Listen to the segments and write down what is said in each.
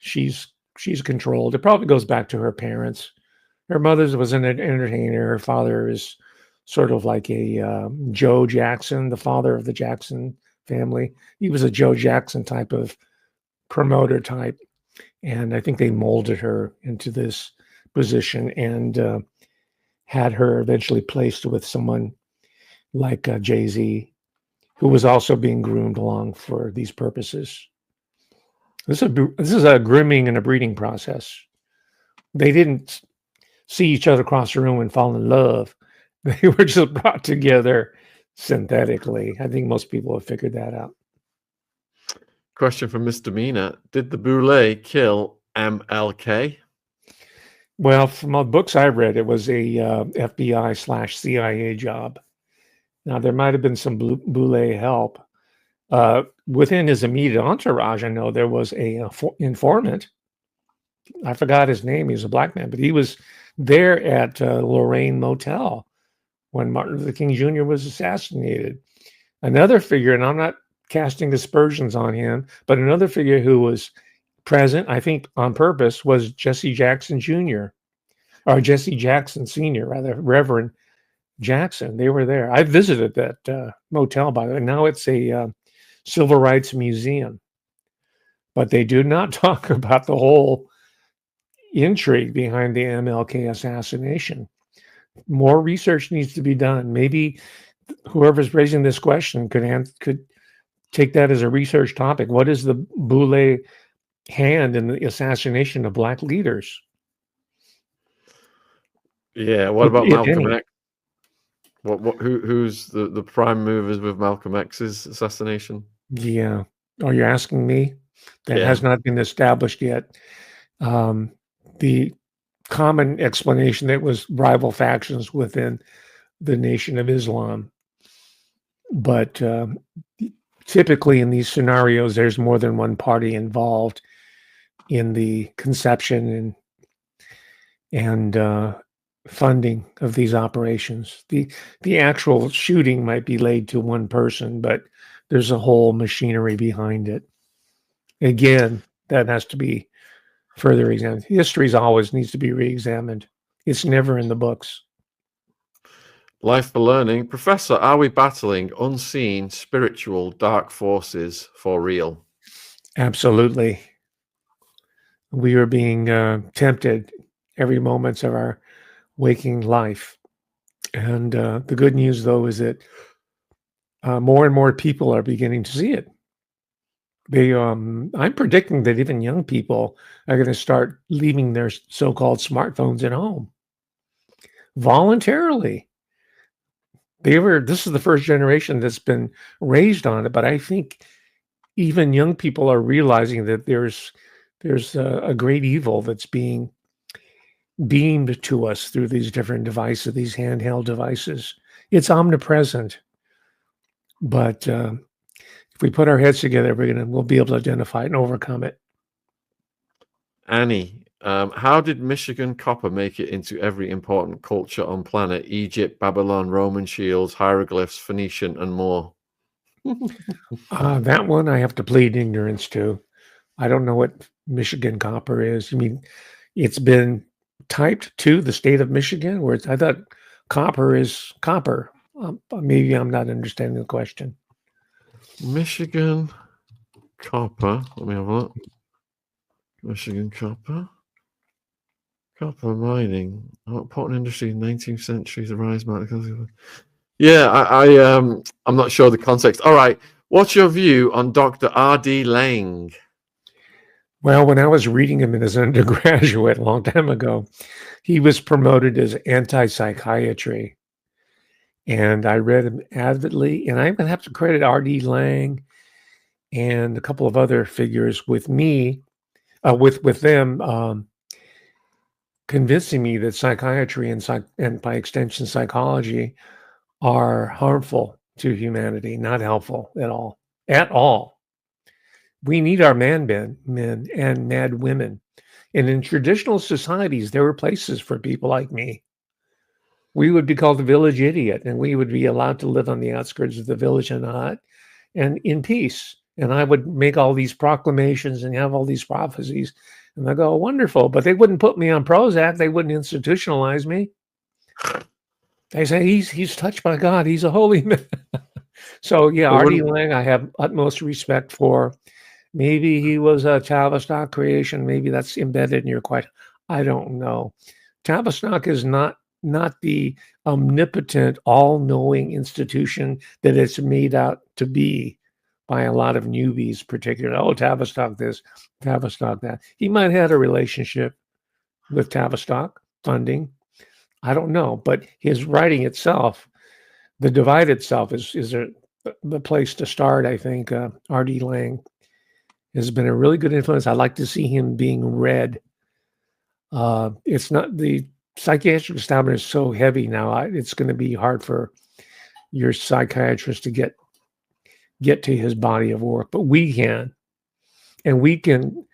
she's controlled. It probably goes back to her parents. Her mother was an entertainer. Her father is sort of like a Joe Jackson, the father of the Jackson family. He was a Joe Jackson type of promoter type. And I think they molded her into this position and had her eventually placed with someone like Jay-Z, who was also being groomed along for these purposes. This is a grooming and a breeding process. They didn't see each other across the room and fall in love. They were just brought together synthetically. I think most people have figured that out. Question from Mr. Mina. Did the Boule kill MLK? Well, from the books I've read, it was a FBI/CIA job. Now, there might have been some Boule help. Within his immediate entourage, I know there was a informant. I forgot his name. He was a black man, but he was there at Lorraine Motel when Martin Luther King Jr. was assassinated. Another figure, and I'm not casting aspersions on him, but another figure who was present, I think on purpose, was Jesse Jackson Jr. or Jesse Jackson Sr., rather, Reverend Jackson. They were there. I visited that motel, by the way. Now it's a civil rights museum. But they do not talk about the whole intrigue behind the MLK assassination. More research needs to be done. Maybe whoever's raising this question could take that as a research topic. What is the Boule hand in the assassination of black leaders? Yeah. What about Malcolm X? Who's the prime movers with Malcolm X's assassination? Yeah. Oh, you're asking me? That has not been established yet. The common explanation that was rival factions within the Nation of Islam. But typically in these scenarios, there's more than one party involved in the conception and funding of these operations. The actual shooting might be laid to one person, but there's a whole machinery behind it. Again, that has to be further examined. History always needs to be re-examined. It's never in the books. Life for learning. Professor, are we battling unseen, spiritual, dark forces for real? Absolutely. We are being tempted every moment of our waking life. And the good news, though, is that more and more people are beginning to see it. I'm predicting that even young people are going to start leaving their so-called smartphones at home voluntarily. This is the first generation that's been raised on it, but I think even young people are realizing that there's a great evil that's being beamed to us through these different devices, these handheld devices. It's omnipresent, but if we put our heads together, we'll be able to identify it and overcome it. Annie, how did Michigan copper make it into every important culture on planet? Egypt, Babylon, Roman shields, hieroglyphs, Phoenician, and more. That one I have to plead ignorance to. I don't know what Michigan copper is. I mean, it's been typed to the state of Michigan, where I thought copper is copper. Maybe I'm not understanding the question. Michigan copper. Let me have a look. Michigan copper. Copper mining. Important industry in 19th century. The rise. Yeah, I'm not sure the context. All right. What's your view on Dr. R.D. Laing? Well, when I was reading him as an undergraduate a long time ago, he was promoted as Anti-psychiatry. And I read him avidly, and I'm going to have to credit R.D. Laing and a couple of other figures with me, with them convincing me that psychiatry and by extension psychology are harmful to humanity, not helpful at all. At all. We need our men and mad women. And in traditional societies, there were places for people like me. We would be called the village idiot, and we would be allowed to live on the outskirts of the village in a hut and in peace. and I would make all these proclamations and have all these prophecies. And I go, wonderful, but they wouldn't put me on Prozac. They wouldn't institutionalize me. They say he's touched by God. He's a holy man. So yeah, R.D. Laing, I have utmost respect for. Maybe he was a Tavistock creation. Maybe that's embedded in your question. I don't know. Tavistock is not the omnipotent, all-knowing institution that it's made out to be by a lot of newbies, particularly. Oh, Tavistock this, Tavistock that. He might have had a relationship with Tavistock funding. I don't know, but his writing itself, The Divide itself, is the place to start. I think R.D. Laing has been a really good influence. I like to see him being read. It's not the psychiatric establishment is so heavy now. It's going to be hard for your psychiatrist to get to his body of work, but we can, and we can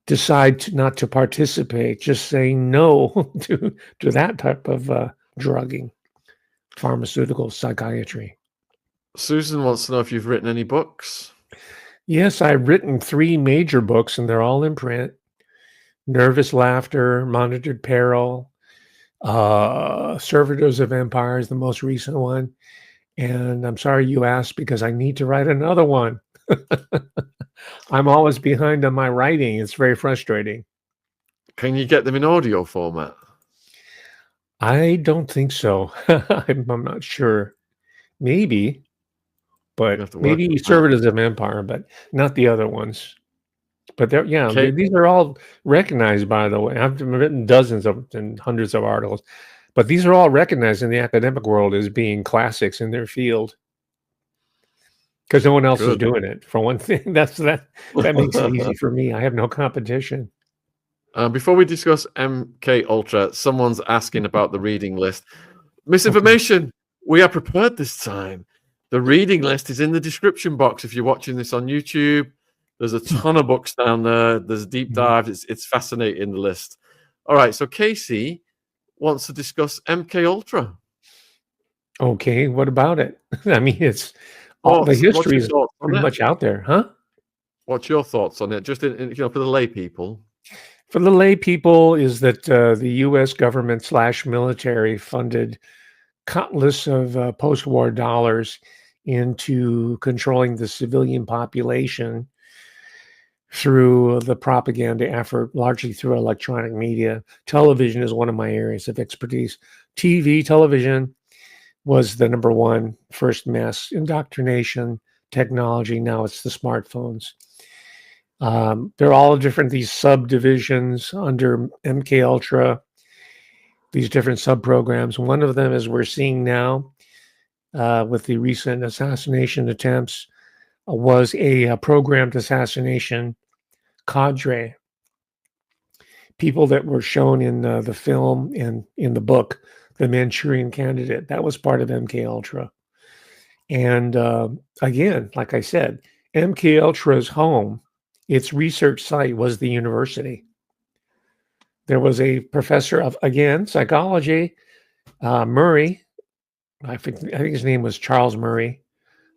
decide not to participate. Just saying no to that type of drugging, pharmaceutical psychiatry. Susan wants to know if you've written any books. Yes, I've written 3 major books, and they're all in print. Nervous Laughter, Monitored Peril, Servitors of Empire is the most recent one. And I'm sorry you asked, because I need to write another one. I'm always behind on my writing. It's very frustrating. Can you get them in audio format? I don't think so. I'm not sure. Maybe, but maybe Servitors of Empire, but not the other ones. But these are all recognized, by the way. I've written dozens of and hundreds of articles, but these are all recognized in the academic world as being classics in their field, because no one else is doing it. For one thing, that makes it easy for me. I have no competition. Before we discuss MKUltra, someone's asking about the reading list. Misinformation. Okay. We are prepared this time. The reading list is in the description box if you're watching this on YouTube. There's a ton of books down there. There's deep dives. It's fascinating, the list. All right, so Casey wants to discuss MKUltra. Okay, what about it? I mean, it's all the history is pretty much out there, huh? What's your thoughts on it? Just for the lay people. For the lay people, is that the U.S. government / military funded countless of post-war dollars into controlling the civilian population through the propaganda effort, largely through electronic media. Television is one of my areas of expertise. Television was the number one first mass indoctrination technology. Now it's the smartphones. They're all different, these subdivisions under MKUltra, these different subprograms. One of them, as we're seeing now with the recent assassination attempts, was a programmed assassination cadre. People that were shown in the film and in the book, The Manchurian Candidate, that was part of MKUltra. And again, like I said, MKUltra's home, its research site was the university. There was a professor of, again, psychology, Murray. I think his name was Charles Murray,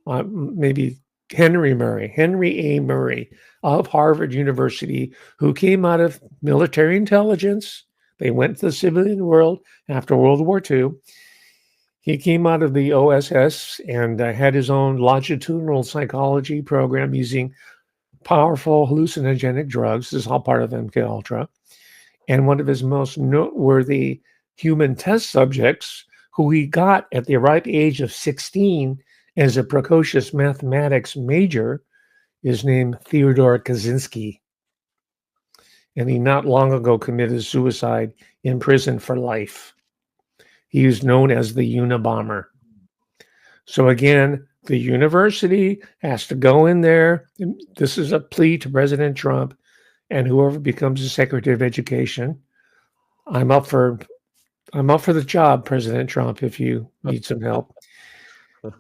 maybe Henry A. Murray of Harvard University, who came out of military intelligence. They went to the civilian world after World War II. He came out of the OSS and had his own longitudinal psychology program using powerful hallucinogenic drugs. This is all part of MKUltra. And one of his most noteworthy human test subjects, who he got at the ripe age of 16 as a precocious mathematics major, is named Theodore Kaczynski. And he not long ago committed suicide in prison for life. He was known as the Unabomber. So again, the university has to go in there. This is a plea to President Trump and whoever becomes the Secretary of Education. I'm up for the job, President Trump, if you need some help.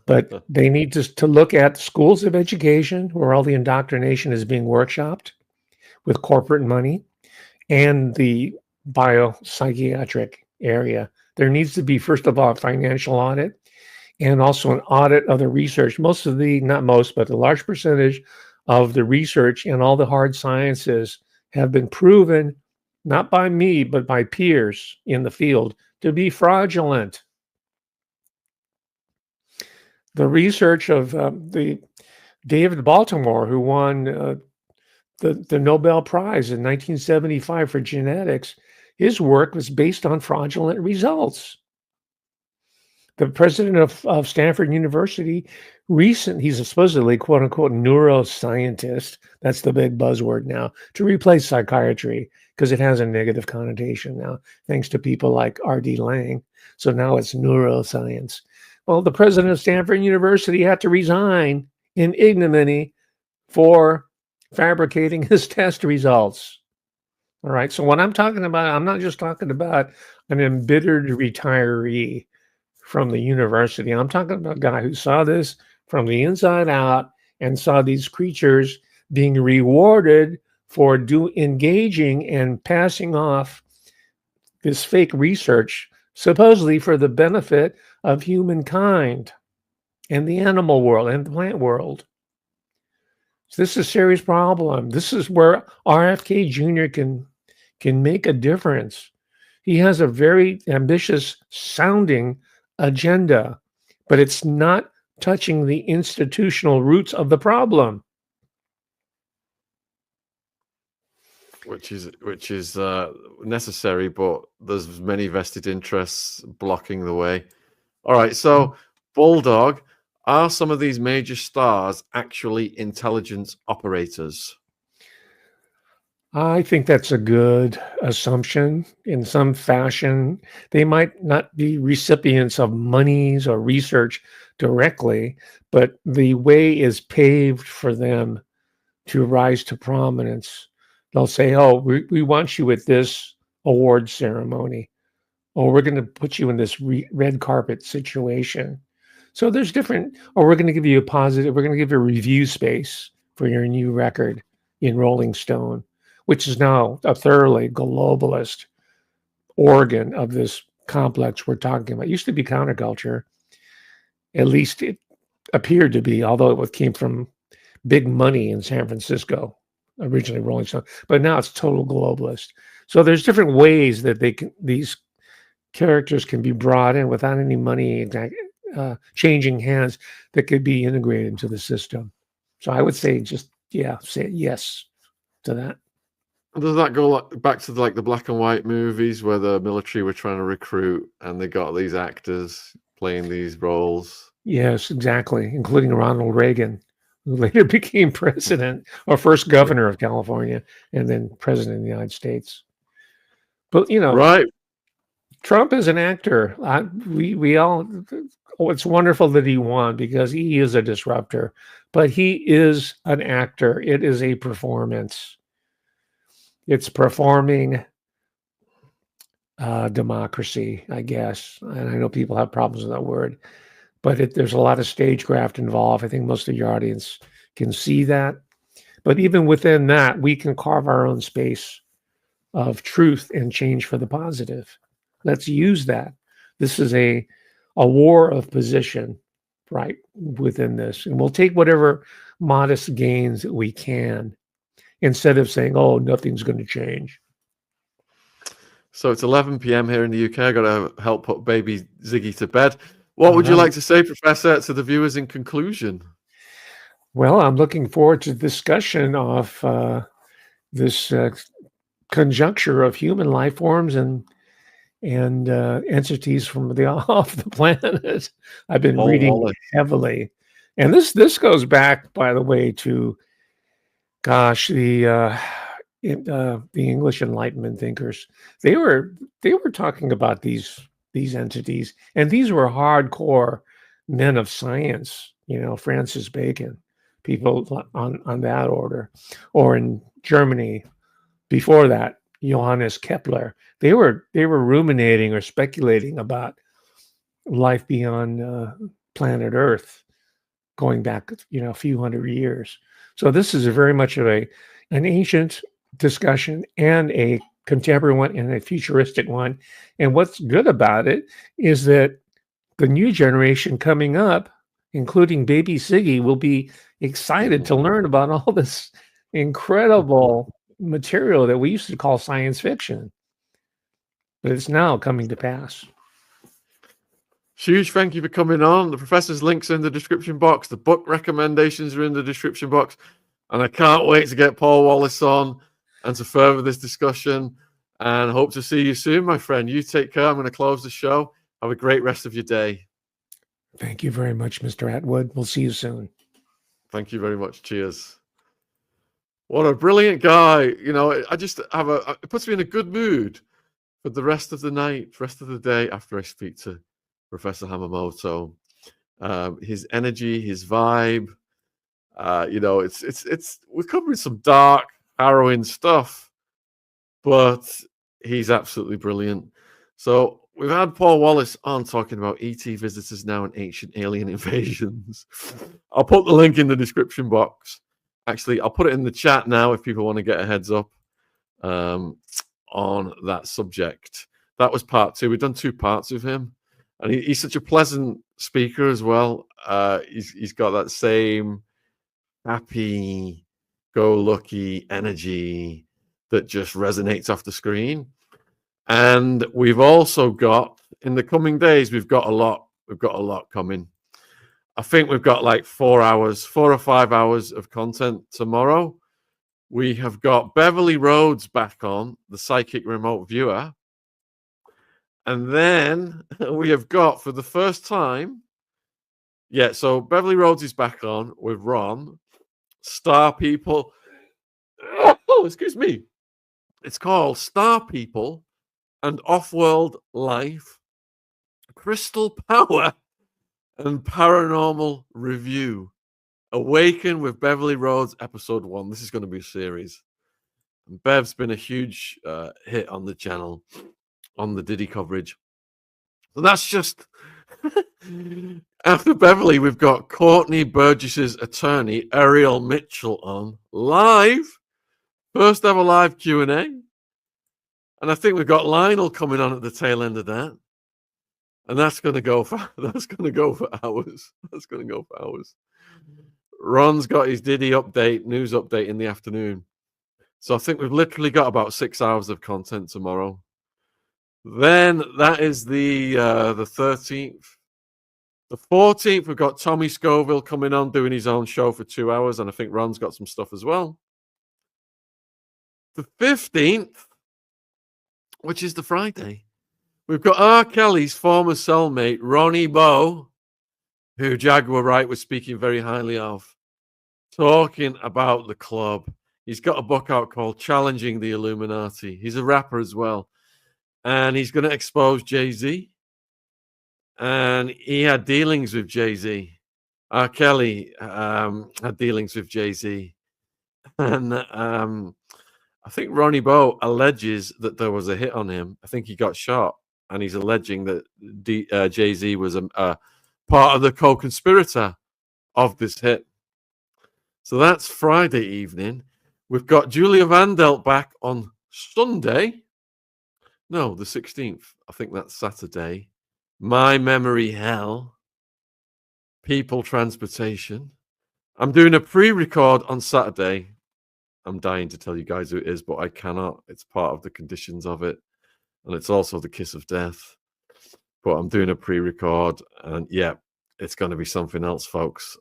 But they need to look at schools of education where all the indoctrination is being workshopped with corporate money, and the biopsychiatric area. There needs to be, first of all, a financial audit, and also an audit of the research. Not most, but a large percentage of the research and all the hard sciences have been proven, not by me, but by peers in the field, to be fraudulent. The research of the David Baltimore, who won the Nobel Prize in 1975 for genetics, his work was based on fraudulent results. The president of Stanford University, he's a supposedly quote unquote neuroscientist. That's the big buzzword now, to replace psychiatry because it has a negative connotation now, thanks to people like R.D. Laing. So now it's neuroscience. Well, the president of Stanford University had to resign in ignominy for fabricating his test results. All right. So what I'm talking about, I'm not just talking about an embittered retiree from the university. I'm talking about a guy who saw this from the inside out and saw these creatures being rewarded for engaging and passing off this fake research, supposedly for the benefit of humankind and the animal world and the plant world. So this is a serious problem. This is where RFK Jr. can make a difference. He has a very ambitious sounding agenda, but it's not touching the institutional roots of the problem. Which is necessary, but there's many vested interests blocking the way. All right, so Bulldog, are some of these major stars actually intelligence operators? I think that's a good assumption in some fashion. They might not be recipients of monies or research directly, but the way is paved for them to rise to prominence. They'll say, oh, we want you at this award ceremony. Oh, we're going to put you in this red carpet situation. So there's different, or we're going to give you we're going to give you a review space for your new record in Rolling Stone, which is now a thoroughly globalist organ of this complex we're talking about. It used to be counterculture. At least it appeared to be, although it came from big money in San Francisco, originally Rolling Stone, but now it's total globalist. So there's different ways that these characters can be brought in without any money changing hands that could be integrated into the system. So I would say say yes to that. Does that go back to the black and white movies where the military were trying to recruit and they got these actors playing these roles? Yes, exactly, including Ronald Reagan, who later became president or first governor of California and then president of the United States. But, right. Trump is an actor. It's wonderful that he won because he is a disruptor, but he is an actor. It is a performance. It's performing democracy, I guess. And I know people have problems with that word, but there's a lot of stagecraft involved. I think most of your audience can see that. But even within that, we can carve our own space of truth and change for the positive. Let's use that. This is a war of position, right, within this. And we'll take whatever modest gains that we can instead of saying, oh, nothing's going to change. So it's 11 p.m. here in the UK. I got to help put baby Ziggy to bed. What would you like to say, Professor, to the viewers in conclusion? Well, I'm looking forward to the discussion of this conjuncture of human life forms and entities from off the planet. I've been reading heavily, and this goes back, by the way, to the English Enlightenment thinkers. They were talking about these entities, and these were hardcore men of science. Francis Bacon, people on that order, or in Germany before that, Johannes Kepler. They were ruminating or speculating about life beyond planet Earth, going back a few hundred years. So this is very much of an ancient discussion and a contemporary one and a futuristic one. And what's good about it is that the new generation coming up, including baby Siggy, will be excited to learn about all this incredible material that we used to call science fiction. But it's now coming to pass. Huge thank you for coming on. The professor's links are in the description box. The book recommendations are in the description box. And I can't wait to get Paul Wallace on and to further this discussion. And hope to see you soon, my friend. You take care. I'm going to close the show. Have a great rest of your day. Thank you very much, Mr. Atwood. We'll see you soon. Thank you very much. Cheers. What a brilliant guy. You know, I just have it puts me in a good mood for the rest of the night, rest of the day after I speak to Professor Hamamoto. His energy, his vibe, you know, it's we're covering some dark, harrowing stuff, but he's absolutely brilliant. So we've had Paul Wallace on talking about ET visitors now and ancient alien invasions. I'll put the link in the description box. Actually, I'll put it in the chat now if people want to get a heads up on that subject. That was part 2. We've done 2 parts with him, and he's such a pleasant speaker as well. He's got that same happy, go lucky energy that just resonates off the screen. And we've also got, in the coming days, we've got a lot coming. I think we've got like 4 or 5 hours of content tomorrow. We have got Beverly Rhodes back on, the psychic remote viewer. And then we have got, for the first time, so Beverly Rhodes is back on with Ron, Star People. Oh, excuse me. It's called Star People and Off-World Life, Crystal Power, and Paranormal Review. Awaken with Beverly Rhodes, episode 1. This is going to be a series. And Bev's been a huge hit on the channel, on the Diddy coverage. So that's just... After Beverly, we've got Courtney Burgess's attorney, Ariel Mitchell, on live. First ever live Q&A. And I think we've got Lionel coming on at the tail end of that. And that's going to go for hours. That's going to go for hours. Ron's got his Diddy news update in the afternoon. So I think we've literally got about 6 hours of content tomorrow. Then that is the 13th. The 14th, we've got Tommy Scoville coming on, doing his own show for 2 hours. And I think Ron's got some stuff as well. The 15th, which is the Friday, we've got R. Kelly's former cellmate, Ronnie Bowe, who Jaguar Wright was speaking very highly of, talking about the club. He's got a book out called Challenging the Illuminati. He's a rapper as well. And he's going to expose Jay-Z. And he had dealings with Jay-Z. R. Kelly had dealings with Jay-Z. And I think Ronnie Bowe alleges that there was a hit on him. I think he got shot. And he's alleging that Jay-Z was a part of the co-conspirator of this hit. So that's Friday evening. We've got Julia Vandelt back on Sunday. No, the 16th. I think that's Saturday. My Memory Hell. People Transportation. I'm doing a pre-record on Saturday. I'm dying to tell you guys who it is, but I cannot. It's part of the conditions of it. And it's also the kiss of death. But I'm doing a pre-record. And yeah, it's going to be something else, folks.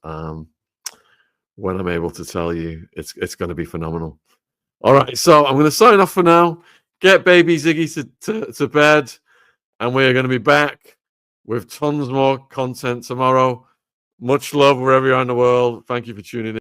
When I'm able to tell you, it's going to be phenomenal. All right, so I'm going to sign off for now. Get baby Ziggy to bed. And we're going to be back with tons more content tomorrow. Much love wherever you are in the world. Thank you for tuning in.